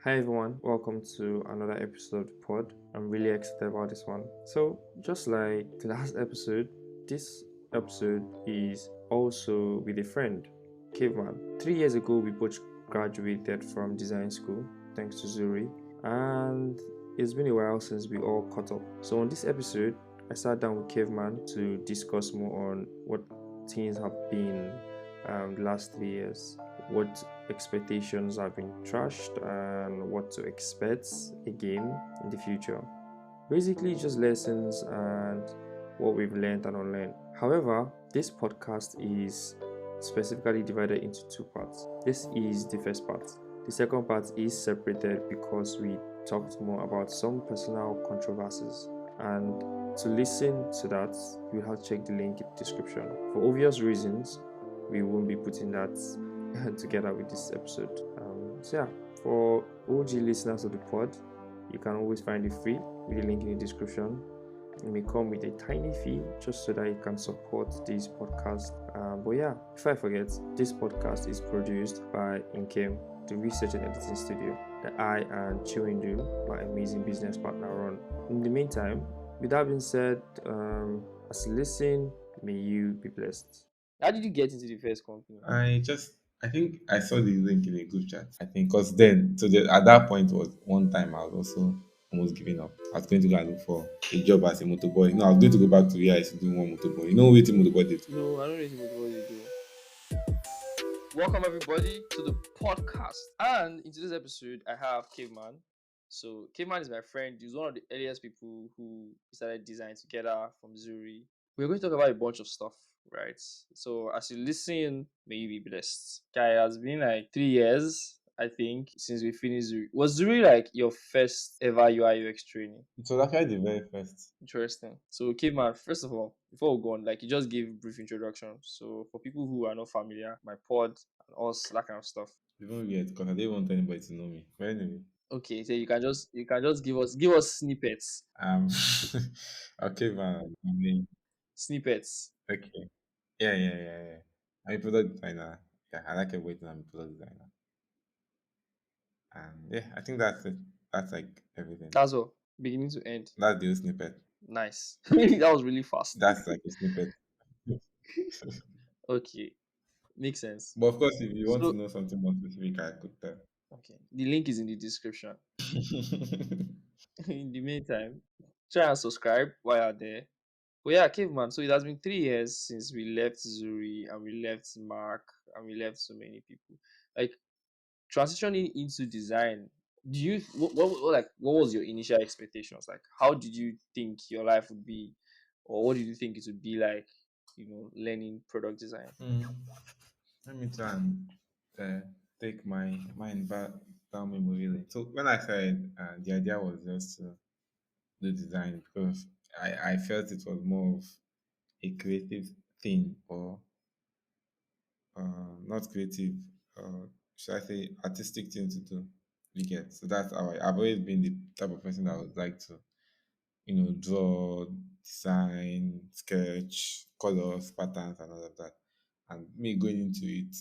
Hi everyone, welcome to another episode of the pod. I'm really excited about this one. So, just like the last episode, this episode is also with a friend, Caveman. 3 years ago, we both graduated from design school, thanks to Zuri, and it's been a while since we all caught up. So, on this episode, I sat down with Caveman to discuss more on what things have been the last 3 years, what expectations have been trashed, and what to expect again in the future. Basically, just lessons and what we've learned and unlearned. However, this podcast is specifically divided into two parts. This is the first part. The second part is separated because we talked more about some personal controversies. And to listen to that, you have to check the link in the description. For obvious reasons, we won't be putting that together with this episode. So, for OG listeners of the pod, you can always find it free with the link in the description. It may come with a tiny fee just so that you can support this podcast. But yeah, before I forget, this podcast is produced by Inkem, the research and editing studio that I and Chiwindu, my amazing business partner, run. In the meantime, with that being said, as you listen, may you be blessed. How did you get into the first company? I think I saw the link in a group chat. I think because then, at that point was one time I was also almost giving up. I was going to go and look for a job as a motorboy. I was going to go back to where I used to do one motorboy. You know what motorboy did? No, I don't really know what you do. Welcome everybody to the podcast. And in today's episode, I have Caveman. So Caveman is my friend. He's one of the earliest people who started design together from Zuri. We're going to talk about a bunch of stuff, right? So as you listen, may you be blessed. Guy, it has been like 3 years, I think, since we finished Zuri. Was Zuri like your first ever UI UX training? It was actually the very first. Interesting. So, Caveman, first of all, before we go on, like you just gave brief introduction. So, for people who are not familiar, my pod and us, that kind of stuff. Even weird because I didn't want anybody to know me. But anyway, Okay, so you can just give us snippets, um, okay, man. I mean, snippets. okay, yeah. I'm a product designer. Yeah, I like everything. I'm a product designer, and yeah, I think that's it. That's like everything. That's all, beginning to end. That's the whole snippet. Nice. That was really fast. That's like a snippet. Okay, makes sense. But of course, if you want to So, know something more specific, I could tell. okay, the link is in the description. In the meantime, try and subscribe while you're there. But yeah, Caveman. So it has been 3 years since we left Zuri and we left Mark and we left so many people. Like transitioning into design. Do you what was your initial expectations? Like, how did you think your life would be, or what did you think it would be like? Learning product design. Mm. Let me try and uh, take my mind back down memory lane. So when I started, the idea was just to do design because I felt it was more of a creative thing or not creative, should I say artistic thing to do. You get so that's how I've always been the type of person that would like to draw, design, sketch, colors, patterns, and all of that. And me going into it,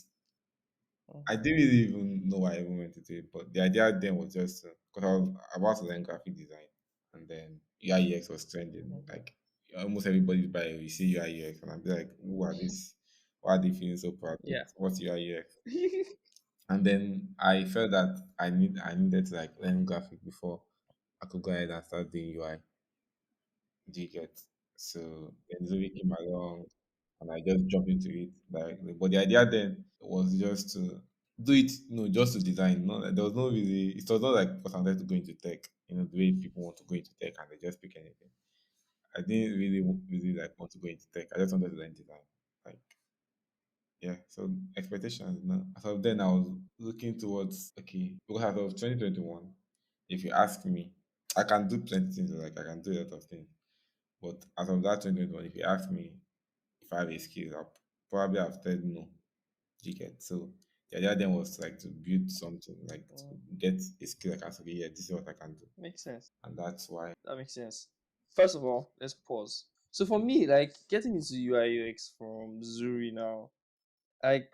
Mm, I didn't really even know why I even went into it, but the idea then was just because I was about to learn graphic design, and then UI UX was trending. mhm. Like almost everybody's by you see UI UX, and I'm like, who are this? Why are they feeling so proud? Yeah. What's UI UX? And then I felt that I needed to like learn graphic before I could go ahead and start doing UI. Do you get? So then Zoe came along and I just jumped into it. But the idea then was just to do it, just to design. No, there was no really, it was not like because I wanted to go into tech, the way people want to go into tech and they just pick anything. I didn't really like want to go into tech. I just wanted to learn design. Like, yeah. So expectations, As of then, I was looking towards, okay, because as of 2021, if you ask me, I can do plenty of things, like I can do a lot of things. But as of that 2021, if you ask me if I have a skill, I'll probably have said no. Do you get? So the idea then was like to build something, like to Mm, get a skill I can say, yeah, this is what I can do. makes sense. And that's why. That makes sense. First of all, let's pause. So for me, like getting into UI UX from Zuri now, like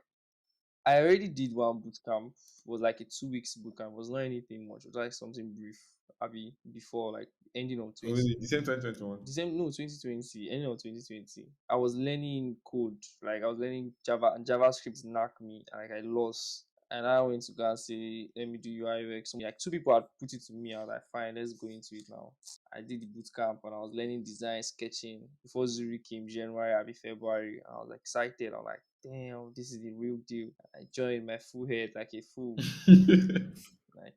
I already did one boot camp. It was like a 2 weeks boot camp. It was not anything much. It was like something brief. Abi before like ending of Oh, 20 really? The same 2021. December, no, 2020, ending of 2020. I was learning code. Like I was learning Java, and JavaScript knocked me. And like I lost. And I went to go and say, let me do UI UX. Like two people had put it to me. I was like, fine, let's go into it now. I did the boot camp and I was learning design, sketching before Zuri came January, Abi February. I was like, excited. I'm like, damn, this is the real deal. I joined my full head like a fool. Like,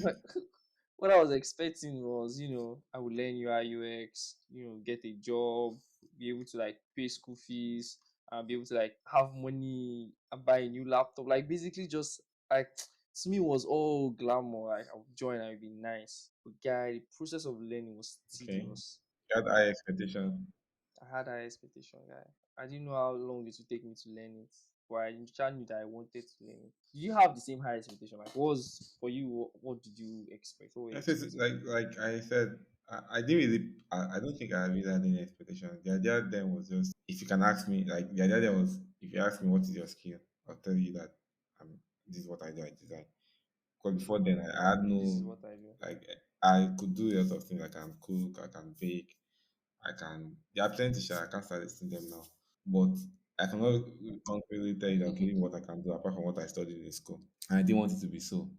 but what I was expecting was, I would learn UI UX, get a job, be able to like pay school fees, and be able to like have money and buy a new laptop. Like basically just like to me it was all glamour. Like I would join and it'd be nice. But guy, the process of learning was Okay. tedious. You had high expectations. I had high expectation, guy. I didn't know how long it would take me to learn it, but I just knew that I wanted to learn it. Did you have the same high expectation? Like, what was for you? What did you expect? What were you I said, expecting? like I said, I didn't really. I don't think I really had any expectation. The idea then was just, if you can ask me, like the idea then was, if you ask me what is your skill, I'll tell you that this is what I do. I design. Because before then, I had This is no, what I do. like, I could do a lot of things. I can cook, I can bake, I can. There are plenty. I can't start listing them now, but I cannot confidently tell you that, okay, this is what I can do apart from what I studied in school. And I didn't want it to be so.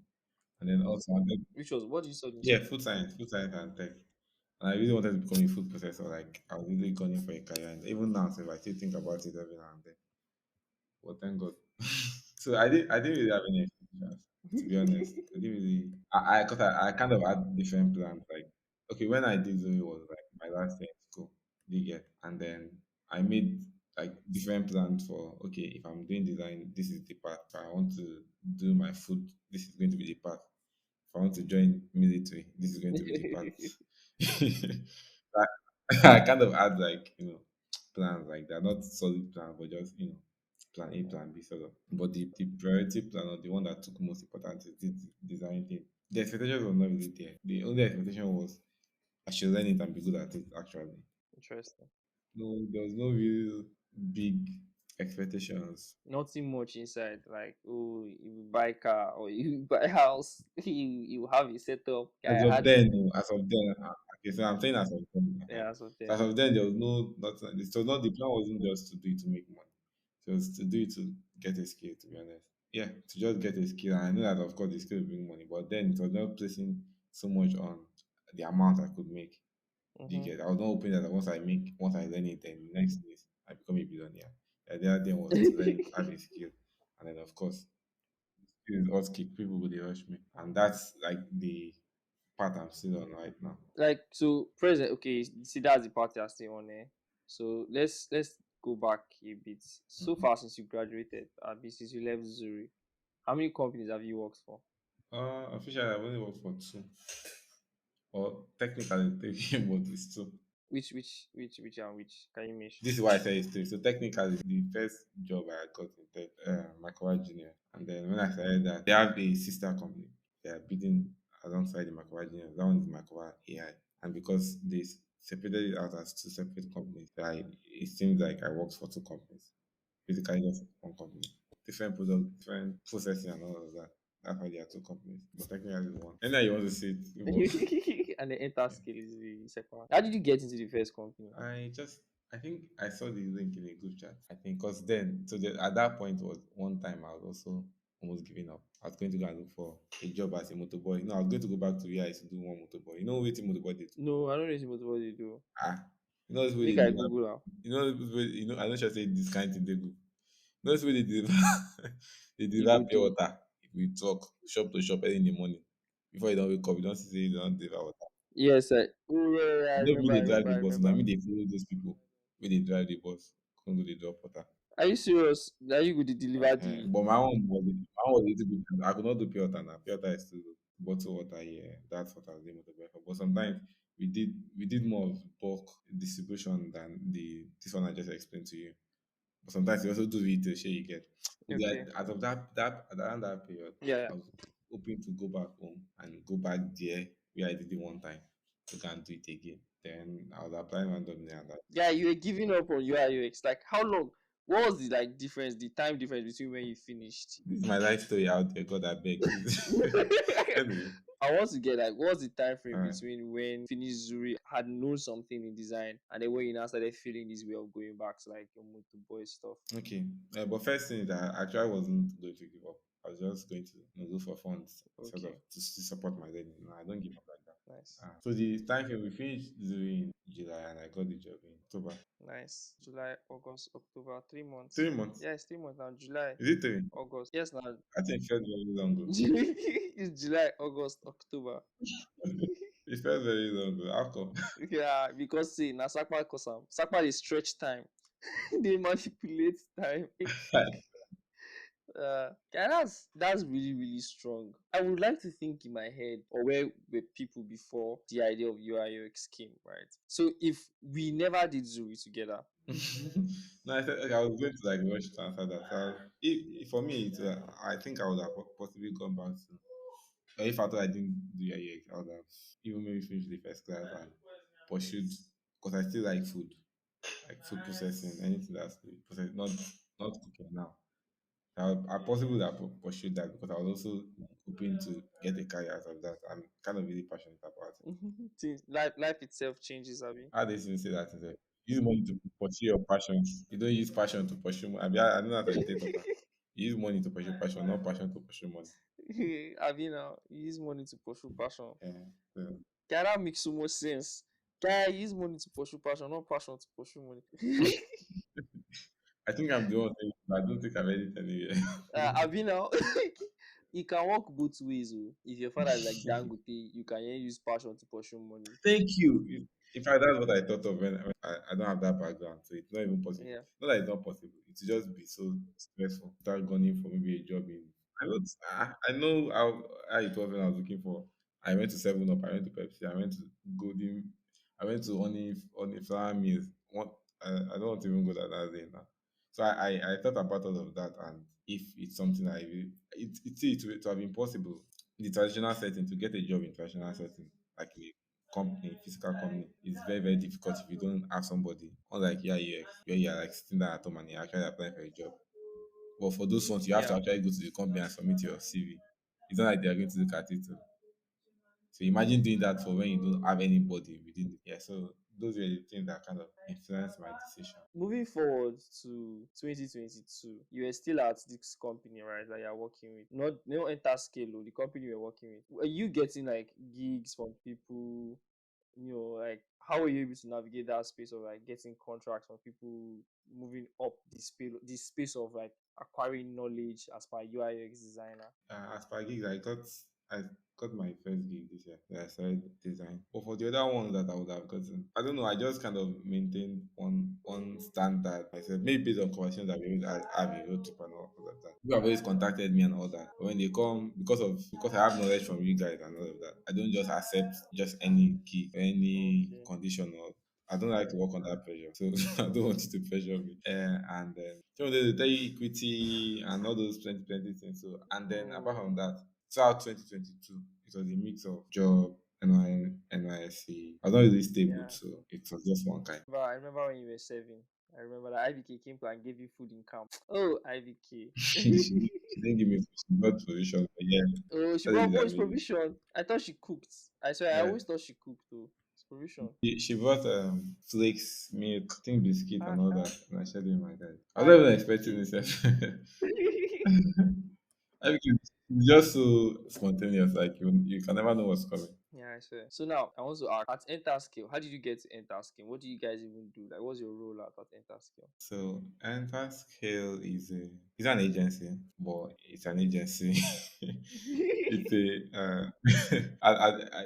And then also, Which was what you study in yeah, school? food science and tech. And I really wanted to become a food processor. Like I was really gunning for a career, and even now, so if I still think about it every now and then. But thank God. So I didn't really have any expectations, to be honest. I didn't really. Cause I kind of had different plans. Like, okay, when I did Zoe was like my last year in school, do you get? And then I made like different plans for, okay, if I'm doing design, this is the path. If I want to do my food, this is going to be the path. If I want to join military, this is going to be the path. I kind of had like, plans, like they're not solid plans, but just, plan A, plan B sort of. But the priority plan, or the one that took most importance, is the design thing. The expectations were not really there. The only expectation was I should learn it and be good at it actually. Interesting. No, there was no real big expectations. Nothing much inside. Like, oh, you buy car or you buy house, you have a setup. As Guy, I of had then, to. no, as of then, okay, so I'm saying as of then. Yeah, so So as then. of then, there was no, nothing. So not the plan wasn't just to do it to make money. It was to do it to get a skill. To be honest, yeah, to just get a skill. And I know that of course the skill will bring money, but then it was not placing so much on the amount I could make. Do you Mm-hmm. get? I was not hoping that once I learn it, then the next is I become a billionaire. The idea then was to learn, have a skill, and then of course, skill is hot kick. People will dey rush me, and that's like the part I'm still on right now. Like so present, okay, see that's the part you're still on there. So let's go back a bit. So Mhm. far since you graduated, since you left Zurich, how many companies have you worked for? Officially, I've only worked for two, or technically three, but it's two. Which and which? Can you mention? This is why I say it's three. So technically, the first job I got in tech, Microwave Junior, and then when I started that, they have a sister company. They are bidding alongside the Microwave Junior. That one is Microwave AI, and because they separated it out as two separate companies, it seems like I worked for two companies. Basically, just one company, different product, different processing, and all of that. That's why there are two companies, but technically it's one. And then you want to see it, but And the enter scale is the second one. How did you get into the first company? I think I saw the link in a group chat. I think because then, at that point was one time I was also almost giving up. I was going to go and look for a job as a motorboy. I was going to go back to where I used to do one motorboy. You know what motorboy did? No, I don't know what they do. Ah, you know this way they Make I deliver. Google now. You know this way, I'm not sure say this kind of thing they go. You know this way they deliver. They You deliver go pure do. water. We talk shop to shop early in the morning. Before you don't wake up, you don't see you don't deliver water. Yes, I. Oh yeah, yeah, I You know remember, me I they drive remember, the I bus. So now remember. me they follow those people. When they drive the bus, come go they drop water. Are you serious? Now you go to deliver the. But my own was a little bit. I could not do pure water now. Pure water is still bottled water. Yeah, that's what I was doing with the for. But sometimes we did more of bulk distribution than the this one I just explained to you. But sometimes you also do retail. Share you get. So Okay. out of that around that period, Yeah, yeah. I was hoping to go back home and go back there where I did it one time to go and do it again. Then I was applying randomly and that. Yeah, you were giving up on UI UX. Like how long? What was the like difference, the time difference between when you finished? This is my life story out there. God, I beg. Anyway, I want to get like what's the time all frame right. between when you finished Zuri, had known something in design, and then when you now started feeling this way of going back to like your motor boy stuff. Okay. But first thing is that I actually wasn't going to give up. I was just going to look for funds sort of Okay, to support my learning. No, I don't give up like that. nice, So the time frame we finished doing in July and I got the job in October. nice. July, August, October, 3 months. 3 months. Yeah, it's 3 months now. July, Is it three? August. Yes, now. I think it felt very long ago. It's July, August, October. It felt very long ago. How come? Yeah, because see, na Sakpa cause am. Sakpa dey stretch time. They manipulate time. Yeah, that's really really strong. I would like to think in my head, or where were people before the idea of UI UX came, right? So if we never did Zuri together, No, I said okay, I was going to like rush to answer that. For me, I think I would have possibly gone back to. Or if I thought I didn't do UX, I would have even maybe finished the first class and pursued because I still like food processing, anything that's to be processed, not cooking now. I possibly would have pursued that because I was also hoping to get a career out of that. I'm kind of really passionate about it. things, life itself changes, Abi. How they even say that is that use money to pursue your passions. You don't use passion to pursue money. I know that's a dictator. You use money to pursue passion, not passion to pursue money. Abi now, you use money to pursue passion. Yeah. So, Guy, that makes so much sense. Guy, use money to pursue passion, not passion to pursue money. I think I'm the one saying, but I don't think I've edited anywhere. Abi now, it can work both ways. Oh. If your father is like Dangote, you can use passion to pursue money. Thank you. In fact, that's what I thought of when I don't have that background, so it's not even possible. Yeah. Not that it's not possible. It's just be so stressful. Start gunning for maybe a job in. I know how it was when I was looking for. I went to Seven Up. I went to Pepsi. I went to Golden. I went to Only Flower Mills. I don't want to even go that day now. So I thought about all of that, and if it's something it would have been possible in the traditional setting to get a job in traditional setting like a company, physical company, it's very, very difficult if you don't have somebody. Unlike here, where you're like sitting down at home and you're actually applying for a job. But for those ones, you have to Yeah. actually go to the company and submit your CV. It's not like they're going to look at it. So imagine doing that for when you don't have anybody within the yeah. So those were the things that kind of influenced my decision. Moving forward to 2022, you were still at this company, right, that you're working with. Not no enter scale, oh, the company you're working with. Were you getting like gigs from people? Like how were you able to navigate that space of like getting contracts from people, moving up the space of like acquiring knowledge as per UI UX designer? As per gigs, I got my first gig this year. That I started design. But for the other ones that I would have gotten, I don't know. I just kind of maintained one standard myself. Maybe based on conversations that we always have in road trip and all of that. People have always contacted me and all that. But when they come, because I have knowledge from you guys and all of that, I don't just accept just any gig or any Okay. condition or I don't like to work under pressure, so I don't want you to pressure me. And then so they tell you equity and all those plenty things. So and then apart from Mm, that, throughout 2022, it was a mix of job, NYSC. I was not really stable, yeah. so it was just one kind. But I remember when you were serving. I remember that IVK came and gave you food in camp. Oh, IVK. She didn't give me not position, but yeah, Oh, she that brought. is Oh, it's amazing. provision. I thought she cooked. I swear, I Yeah. always thought she cooked too. It's provision. She brought flakes, milk, I think biscuit and all Uh-huh. that, and I shared it with my dad. I was not even expecting IVK. it. Everything is just so spontaneous. Like you can never know what's coming. Yeah, I swear. So now I want to ask at Enter Scale, how did you get to Enter Scale? What do you guys even do? Like, what's your role at Enter Scale? So Enter Scale is an agency, but it's an agency. It's a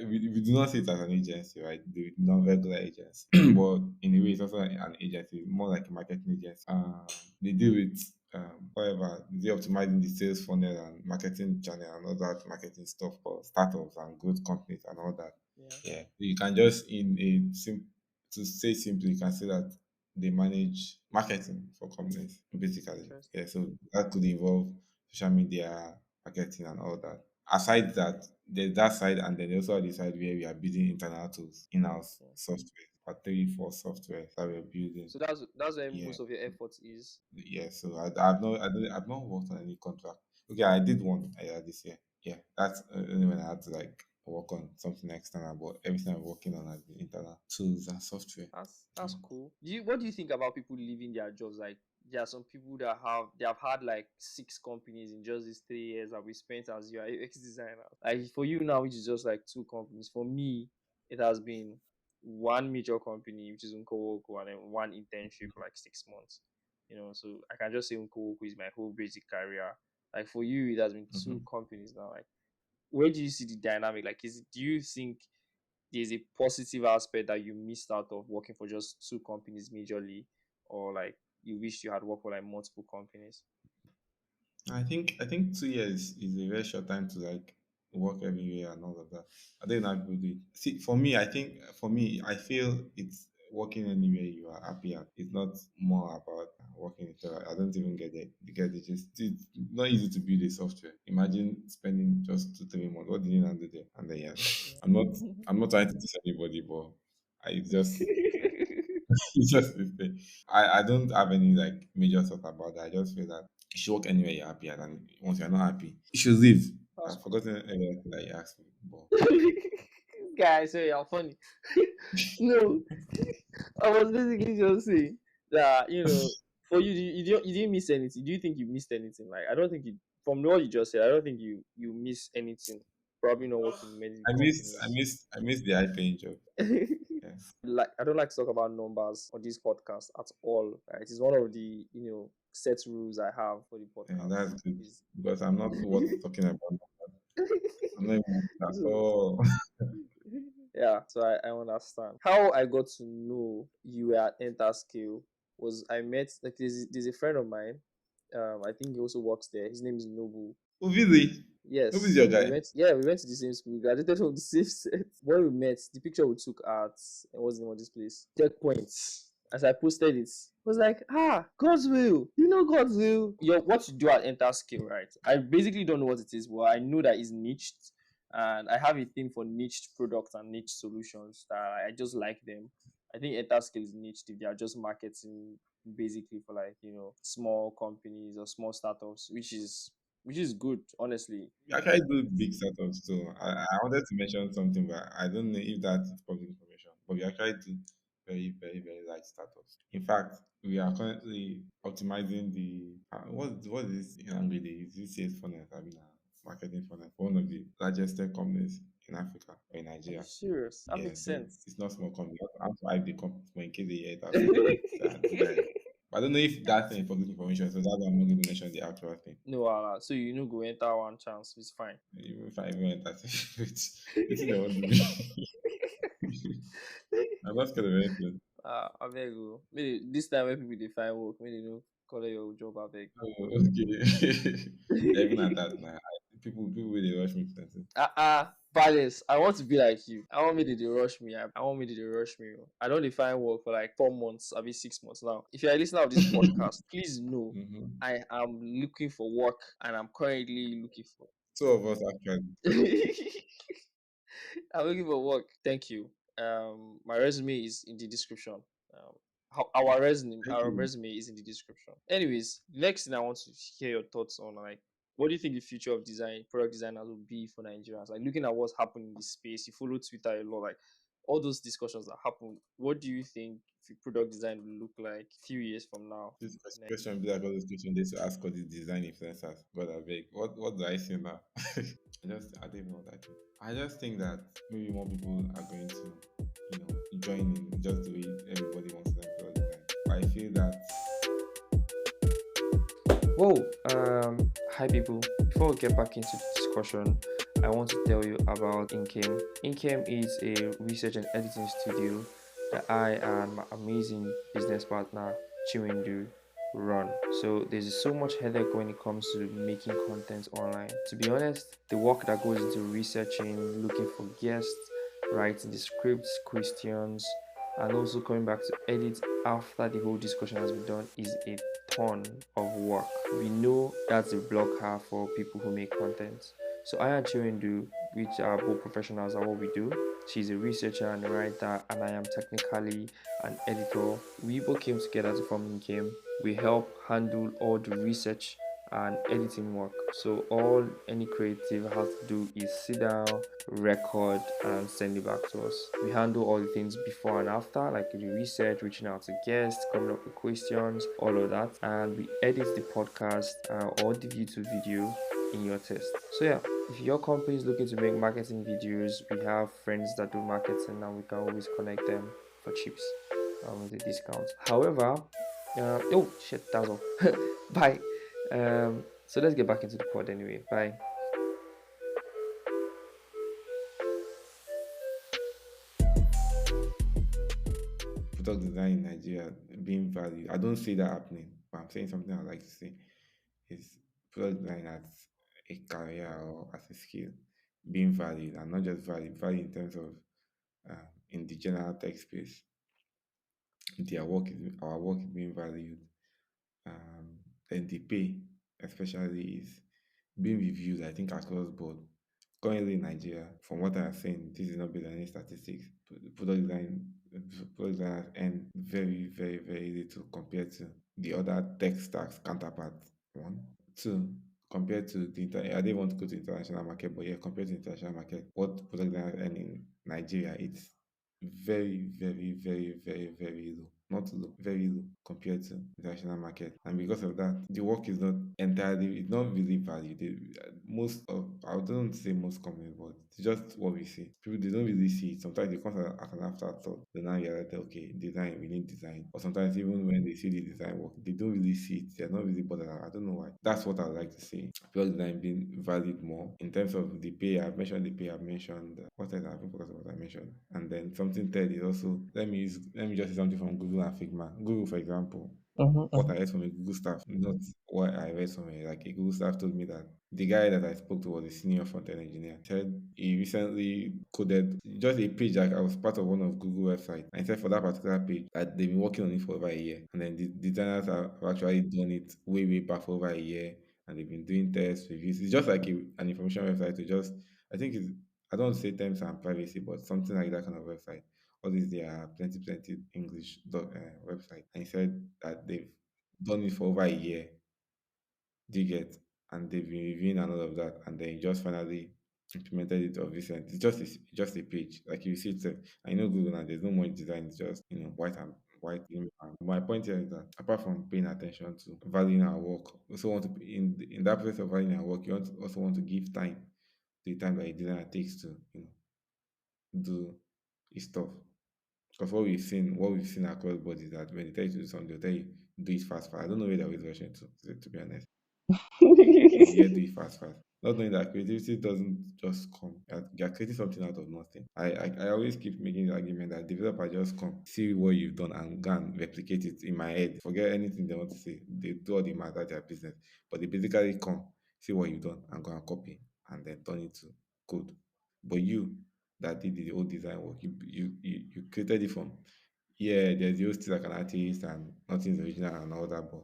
we do not see it as an agency, right? The non-regular agency, but in a way, it's also an agency, more like a marketing agency. They deal with whatever they optimizing the sales funnel and marketing channel and all that marketing stuff for startups and growth companies and all that. Yeah, Yeah, you can just to say simply, you can say that they manage marketing for companies basically. interesting. Yeah, so that could involve social media marketing and all that. Aside that, there's that side, and then there's also the side where we are building internal tools, in-house Okay. software. part three for software that we're building. So that's where Yeah, most of your effort is. yeah. So I've not worked on any contract. Okay, I did one this year. Yeah, that's only when I had to like work on something external. But everything I'm working on has been internal tools and software. That's cool. What do you think about people leaving their jobs? Like there are some people that have had like 6 companies in just these 3 years that we spent as UX designers. Like for you now, which is just like 2 companies. For me, it has been one major company, which is Nkowoko, and then one internship for like 6 months. So I can just say Nkowoko is my whole basic career. Like for you, it has been two Hmm. companies now. Like where do you see the dynamic? Like, do you think there's a positive aspect that you missed out of working for just 2 companies majorly, or like you wish you had worked for like multiple companies? I think 2 years is a very short time to like work everywhere and all of that. I don't know how people do it. See, for me, I feel it's working anywhere you are happy at. It's not more about working it. I don't even get it because it's not easy to build a software. Imagine spending just 2 3 months. What did you not do there? And then yeah, I'm not I'm not trying to diss anybody, but I just it's just this thing. I don't have any like major thought about that. I just feel that you should work anywhere you're happy at, and once you're not happy, you should leave. That's I've cool. forgotten everything that you asked me, but Guys, say you're funny. No, I was basically just saying that for you, you didn't miss anything. Do you think you missed anything? Like, I don't think you. From what you just said, I don't think you miss anything. Probably not working in many companies. I missed the high paying job. Yeah, Like, I don't like to talk about numbers on this podcast at all. Right? It's one of the set rules I have for the yeah, podcast. that's good Is because I'm not worth talking about. I'm not even worth it at so all. yeah, so I understand. How I got to know you were at Enter Scale was I met like there's a friend of mine. I think he also works there. His name is Nobu. Oh, really? Yes, Who is your so we guy? went. Yeah, we went to the same school. We graduated from the same set. When we met, the picture we took at what's the name of this place? Checkpoint. As I posted it, was like, God's will. You know God's will. What you do at Enter Skill, right? I basically don't know what it is, but I know that it's niched, and I have a thing for niched products and niche solutions that I just like them. I think Enter Skill is niched if they are just marketing basically for like small companies or small startups, which is good, honestly. We actually do big startups too. I wanted to mention something, but I don't know if that is public information. But we actually do very, very, very large startups. In fact, we are currently optimizing the what is this in Anglais? Is this sales funnel? I mean, marketing funnel for one of the largest tech companies in Africa or in Are you Nigeria. serious? That Yeah, makes so sense. it's not small company. I have to hype the company but in case they hear it outside. So this guy. But I don't know if that's any public information, so that's why I'm not going to mention the actual thing. No, so you know go enter one chance, it's fine. Even if I even entertain it's they want to be. I'm not scared of anything. I beg you. Maybe this time when people they find work, maybe call your job. I beg. Oh, okay. Even at that now, people will they rush me plenty. Palace. I want to be like you. I want me to they rush me. I want me to they rush me. I don't define work for like 4 months, I'll be 6 months now. If you're a listener of this podcast, please know Hmm. I am looking for work and I'm currently looking for Two of us actually. I'm looking for work. Thank you. My resume is in the description. Our resume, Thank our you. resume is in the description. Anyways, the next thing I want to hear your thoughts on, like, what do you think the future of product designers will be for Nigerians? Like, looking at what's happening in this space, you follow Twitter a lot, like all those discussions that happen. What do you think product design will look like a few years from now? This question be like all those questions they used to ask all these design influencers. God I beg. What do I say now? I don't even know what I think. I just think that maybe more people are going to, join in just the way everybody wants to learn product design. But I feel that Whoa, hi people. Before we get back into the discussion, I want to tell you about Inkem. Inkem is a research and editing studio that I and my amazing business partner Chiwendu run. So there's so much headache when it comes to making content online. To be honest, the work that goes into researching, looking for guests, writing the scripts, questions, and also coming back to edit after the whole discussion has been done is a ton of work. We know that's a blocker for people who make content. So I and Chiwendu which are both professionals at what we do. She's a researcher and a writer, and I am technically an editor. We both came together to form Game. We help handle all the research and editing work. So all any creative has to do is sit down, record, and send it back to us. We handle all the things before and after, like the research, reaching out to guests, coming up with questions, all of that, and we edit the podcast or the YouTube video in your test. So yeah, if your company is looking to make marketing videos, we have friends that do marketing, and we can always connect them for chips with the discounts. However, oh shit, that's all. Bye. So let's get back into the pod anyway. Bye. Product design in Nigeria being valued. I don't see that happening, but I'm saying something I'd like to say is product design as a career or as a skill being valued, and not just valued in terms of in the general tech space. Our work is being valued. Then the pay, especially, is being reviewed, I think, across board. Currently in Nigeria, from what I have seen, this is not based on any statistics. Product designers earn very, very, very little compared to the other tech stacks counterparts. One. Two, compared to I didn't want to go to international market, but yeah, compared to international market, what product designers earn in Nigeria, it's very, very, very, very, very low. Not low, very low compared to international market. And because of that, the work is not entirely, it's not really valued. Most of, I don't say most companies, but it's just what we see. People, they don't really see it. Sometimes it comes as an afterthought. They now realize that, okay, design, we need design. Or sometimes even when they see the design work, they don't really see it. They're not really bothered. I don't know why. That's what I would like to see. Product design being valued more in terms of the pay. I've mentioned the pay. I've mentioned what else? I haven't forgotten what I mentioned. And then something third is also let me just say something from Google and Figma. Google, for example, what I heard from a Google staff, not what I read from like a Google staff told me that the guy that I spoke to was a senior front-end engineer. He said he recently coded just a page that I was part of one of Google website. And he said for that particular page that they've been working on it for over a year. And then the designers have actually done it way, way back for over a year. And they've been doing tests, reviews. It's just like an information website to just, I think it's, I don't say terms and privacy, but something like that kind of website. All these they are plenty English website. And he said that they've done it for over a year, do you get? And they've been reviewing and all of that, and then he just finally implemented it of recent. Just a page. Like you see it, I know Google now, there's no more design, it's just white and white. And my point here is that apart from paying attention to valuing our work, we also want to be in that process of valuing our work, also want to give time to the time that a designer takes to, do his stuff. Because what we've seen across board is that when they tell you to do something, they'll tell you do it fast, fast. I don't know where they're always rushing to be honest. Yeah, do it fast, fast. Not knowing that creativity doesn't just come. You're creating something out of nothing. I always keep making the argument that developer just come, see what you've done and go and replicate it in my head. Forget anything they want to say. They do all the math at their business. But they basically come, see what you've done and go and copy and then turn it to code. But you that did the whole design work, you created it from, yeah, there's you still like an artist and nothing's original and all that, but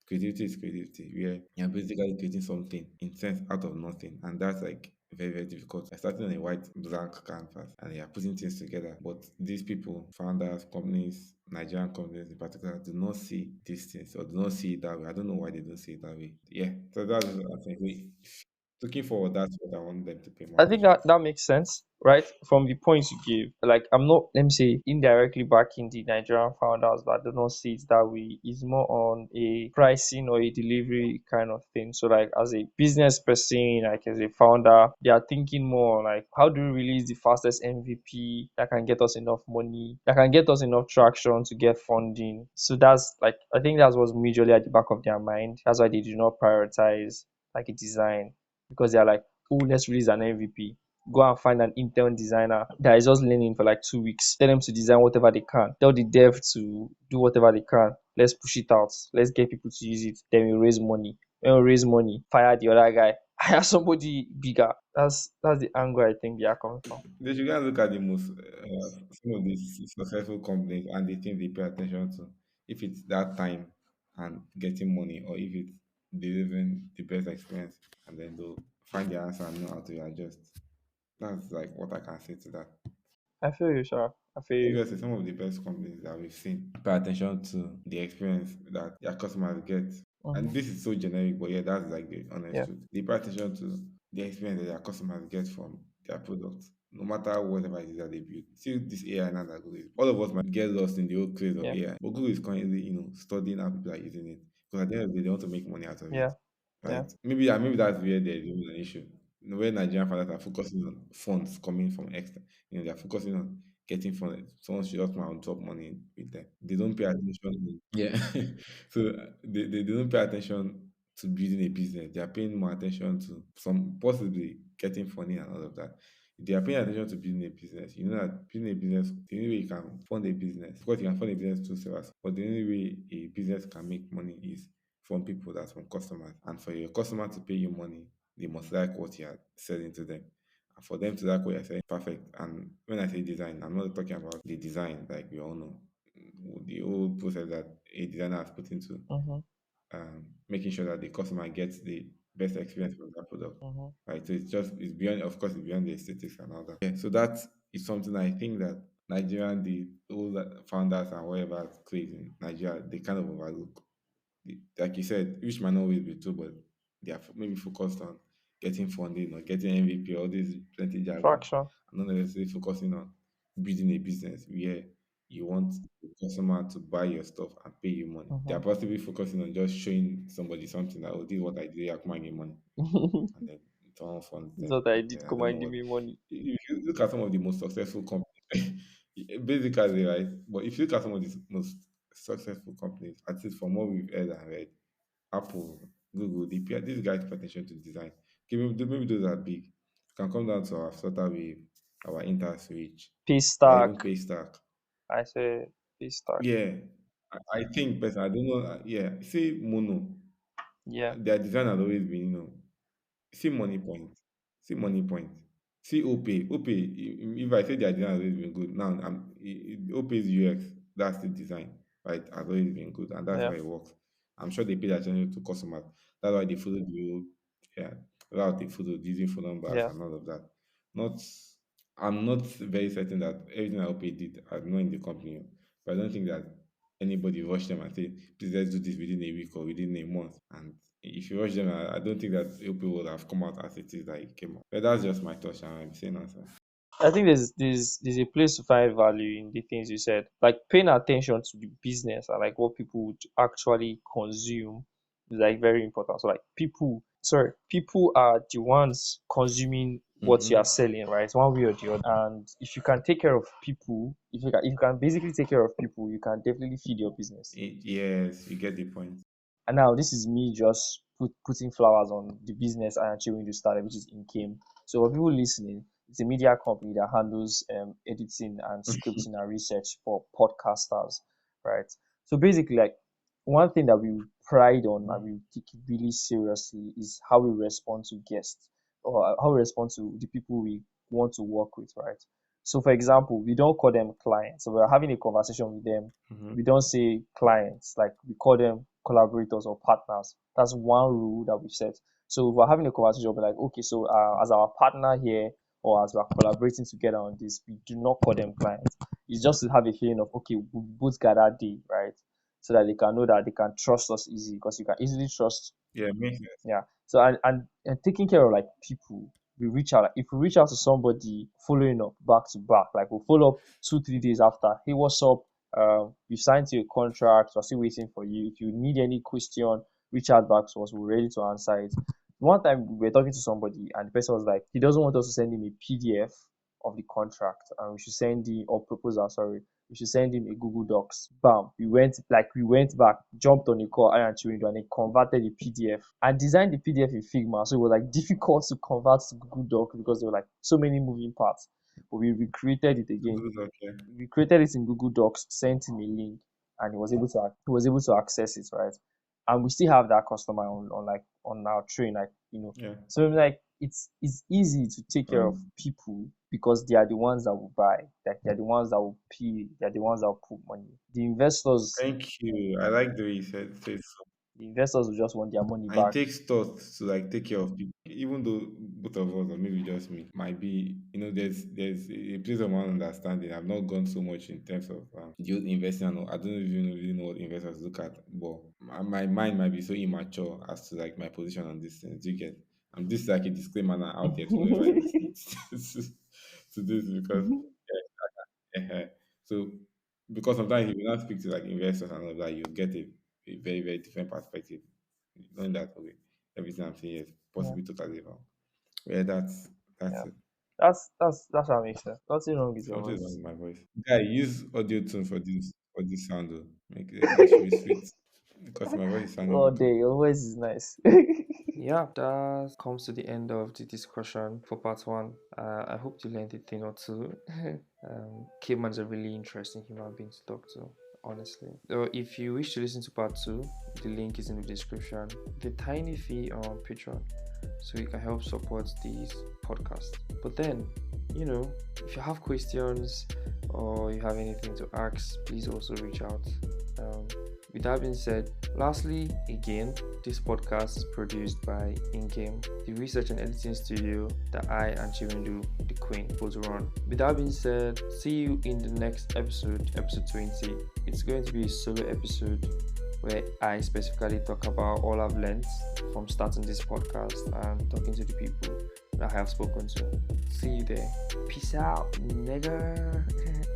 creativity is creativity, where you're basically creating something in sense out of nothing, and that's like very, very difficult. I started on a white blank canvas and you're putting things together. But these people, founders, companies, Nigerian companies in particular, do not see these things or do not see it that way. I don't know why they don't see it that way. Yeah. So that's what I think. Looking forward, that's what I want them to pay more I think attention that to. that makes sense, right? From the points you gave, like I'm not, let me say, indirectly backing the Nigerian founders that do not see it that way. It's more on a pricing or a delivery kind of thing. So, like as a business person, like as a founder, they are thinking more like, how do we release the fastest MVP that can get us enough money, that can get us enough traction to get funding. So that's like, I think that's what's majorly at the back of their mind. That's why they do not prioritize like a design, because they're like, oh, let's release an MVP. Go and find an intern designer that is just learning for like 2 weeks. Tell them to design whatever they can. Tell the dev to do whatever they can. Let's push it out. Let's get people to use it. Then we raise money. When we raise money, fire the other guy. Hire somebody bigger. That's the angle I think they are coming from. They should go and look at the most some of these successful companies and the things they pay attention to. If it's that time and getting money, or if it's delivering the best experience, and then they'll find the answer and know how to adjust. That's like what I can say to that. I feel you, sir. I feel you. Obviously, some of the best companies that we've seen pay attention to the experience that their customers get. And Mm-hmm. this is so generic, but yeah, that's like the honest Yeah. truth. They pay attention to the experience that their customers get from their products, no matter whatever it is that they build. See this AI now that Google is. All of us might get lost in the old craze of Yeah. AI, but Google is currently, studying how people are using it because at the end of the day, they want to make money out of it. Yeah. Yeah. Right? Maybe, yeah, maybe that's where there's even an issue. Where Nigerian fathers are focusing on funds coming from extra, they're focusing on getting funds. Someone should just come out and drop money with them. They don't pay attention. Yeah. So they don't pay attention to building a business. They are paying more attention to some possibly getting funding and all of that. If they are paying attention to building a business, you know that building a business, the only way you can fund a business, of course you can fund a business through sellers, but the only way a business can make money is from people, that's from customers. And for your customer to pay you money, they must like what you are selling to them. And for them to like what you're saying, perfect. And when I say design, I'm not talking about the design like we all know. The whole process that a designer has put into Mm-hmm. making sure that the customer gets the best experience from that product. Mm-hmm. Right. So it's beyond, of course, it's beyond the aesthetics and all that. Yeah. So that is something I think that Nigerian, the all the founders and whatever create in Nigeria, they kind of overlook. Like you said, which might not always be true, but they are maybe focused on getting funding or getting MVP, all these plenty jargon, Fraction. and not necessarily focusing on building a business where you want the customer to buy your stuff and pay you money. They are Mm-hmm. possibly focusing on just showing somebody something that, oh, this is what I do, I come and get money, and then someone funds This is them. what I did. I Come don't know and give what. me money. If you look at some of the most successful companies, basically, right? But if you look at some of the most successful companies, at least from what we've heard and read, Apple, Google, these guys pay attention to design. Okay, maybe those are big. It can come down to our Flutter Wave, our Interswitch, Peace or even stack. Paystack. I say peace stack. Yeah, I think personally, I don't know. Yeah, see Mono, Yeah. their design has always been, see money point. See money point. See OPay. OPay, if I say their design has always been good, now OPay's UX, that's the design, right, has always been good, and that's Yeah. why it works. I'm sure they pay attention to customers. That's why they follow the old, yeah, route they followed, using phone numbers Yeah. and all of that. Not, I'm not very certain that everything that OPay did, I know in the company, but I don't think that anybody rushed them and say, please let's do this within a week or within a month. And if you watch them, I don't think that LP would have come out as it is that it came out. But that's just my thoughts, and I'm saying answer. I think there's a place to find value in the things you said, like paying attention to the business and like what people would actually consume is like very important. So like people are the ones consuming what you are Mm-hmm. selling, right? One way or the other. And if you can take care of people, if you can basically take care of people, you can definitely feed your business. Yes, you get the point. And now this is me just putting flowers on the business I actually going to start, which is Incame. So for people listening, it's a media company that handles editing and scripting and research for podcasters, right? So basically, like one thing that we pride on and we take it really seriously is how we respond to guests or how we respond to the people we want to work with, right? So for example, we don't call them clients. So we're having a conversation with them, Mm-hmm. we don't say clients, like we call them collaborators or partners. That's one rule that we've set. So if we're having a conversation, we'll be like, okay, so as our partner here or as we're collaborating together on this, we do not call them clients. It's just to have a feeling of, okay, we both gather day, right? So that they can know that they can trust us easy because you can easily trust. Yeah, makes sense. Yeah. So and taking care of like people, we reach out. Like, if we reach out to somebody, following up back to back, like we'll follow up 2 3 days after. Hey, what's up? We signed to a contract. We're still waiting for you. If you need any question, reach out back to us. We're ready to answer it. One time we were talking to somebody, and the person was like, he doesn't want us to send him a PDF of the contract, and we should send him or proposal. Sorry, we should send him a Google Docs. Bam. We went back, jumped on a call, I and Chirindu, and he converted the PDF and designed the PDF in Figma. So it was like difficult to convert to Google Docs because there were like so many moving parts. But we recreated it again. Good, okay. We created it in Google Docs, sent him a link, and he was able to access it, right? And we still have that customer on our train, like Yeah. so like it's easy to take care of Um, people because they are the ones that will buy, like they're the ones that will pay, they're the ones that will put money. The investors, Thank you. I like the way you said so. The investors will just want their money And it back. takes thought to like take care of people. Even though both of us, or maybe just me, might be, there's a place of my own understanding. I've not gone so much in terms of just investing and all. I don't even really know what investors look at, but my mind might be so immature as to like my position on this thing. Do you get? And this is like a disclaimer now out there to whoever is listening to this because so because sometimes if you not speak to like investors and all that, you get a very, very different perspective. Knowing that okay, everything I'm saying is Yeah, possibly totally wrong. Yeah, that's yeah. it. That's what makes sense. Nothing wrong with your Something is wrong voice. with my voice. Guy, use audio tune for this sound though. Make it should be sweet. Because my voice is sounding Oh, weak. day, your voice is nice. Yeah, that comes to the end of the discussion for part one. I hope you learned a thing or two. Caveman's a really interesting human being to talk to, honestly. So if you wish to listen to part two, the link is in the description. The tiny fee on Patreon, so you can help support these podcasts. But then, if you have questions or you have anything to ask, please also reach out. Um, with that being said, lastly, again, this podcast is produced by InGame, the research and editing studio that I and Chirindu, the Queen, both run. With that being said, see you in the next episode, episode 20. It's going to be a solo episode where I specifically talk about all I've learned from starting this podcast and talking to the people that I have spoken to. See you there. Peace out, nigga.